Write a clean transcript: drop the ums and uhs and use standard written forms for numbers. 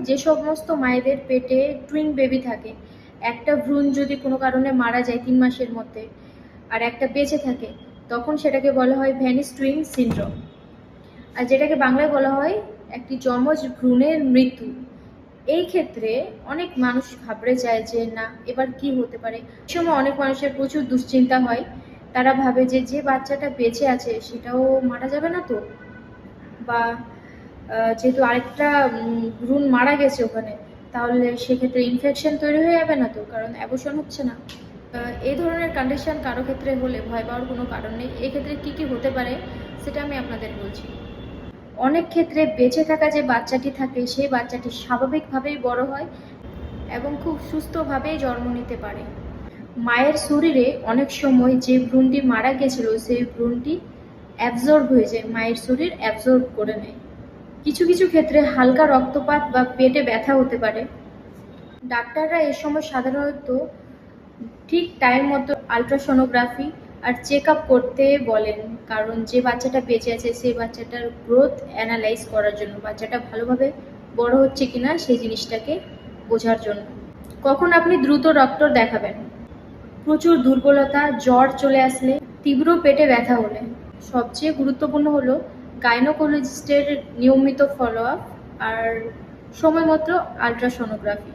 যে সমস্ত মায়েদের পেটে টুইন বেবি থাকে, একটা ভ্রূণ যদি কোনো কারণে মারা যায় 3 মাসের মধ্যে আর একটা বেঁচে থাকে, তখন সেটাকে বলা হয় ভ্যানিস টুইন সিনড্রোম, আর যেটাকে বাংলায় বলা হয় একটি যমজ ভ্রূণের মৃত্যু। এই ক্ষেত্রে অনেক মানুষ ঘাবড়ে যায় যে না, এবার কি হতে পারে। এই সময় অনেক মানুষের প্রচুর দুশ্চিন্তা হয়। তারা ভাবে যে যে বাচ্চাটা বেঁচে আছে সেটাও মারা যাবে না তো, বা যেহেতু আরেকটা ভ্রূণ মারা গেছে ওখানে, তাহলে সেক্ষেত্রে ইনফেকশন তৈরি হয়ে যাবে না তো, কারণ অ্যাবর্শন হচ্ছে না। এই ধরনের কন্ডিশন কারো ক্ষেত্রে হলে ভয় পাওয়ার কোনো কারণ নেই। এক্ষেত্রে কী কী হতে পারে সেটা আমি আপনাদের বলছি। অনেক ক্ষেত্রে বেঁচে থাকা যে বাচ্চাটি থাকে সেই বাচ্চাটি স্বাভাবিকভাবেই বড় হয় এবং খুব সুস্থভাবেই জন্ম নিতে পারে। মায়ের শরীরে অনেক সময় যে ভ্রূণটি মারা গেছিল সেই ভ্রূণটি অ্যাবজর্ব হয়ে যায়, মায়ের শরীর অ্যাবজর্ব করে নেয়। কিছু কিছু ক্ষেত্রে হালকা রক্তপাত বা পেটে ব্যথা হতে পারে। ডাক্তাররা এ সময় সাধারণত ঠিক টাইম মতো আলট্রাসোনোগ্রাফি আর চেক আপ করতে বলেন, কারণ যে বাচ্চাটা বেঁচে আছে সেই বাচ্চাটার গ্রোথ অ্যানালাইজ করার জন্য, বাচ্চাটা ভালোভাবে বড় হচ্ছে কিনা সেই জিনিসটাকে বোঝার জন্য। কখন আপনি দ্রুত ডক্টর দেখাবেন? প্রচুর দুর্বলতা, জ্বর চলে আসলে, তীব্র পেটে ব্যথা হলে। সবচেয়ে গুরুত্বপূর্ণ হলো গাইনোকোলজিস্টের নিয়মিত ফলো আপ আর সময়মতো আলট্রাসোনোগ্রাফি।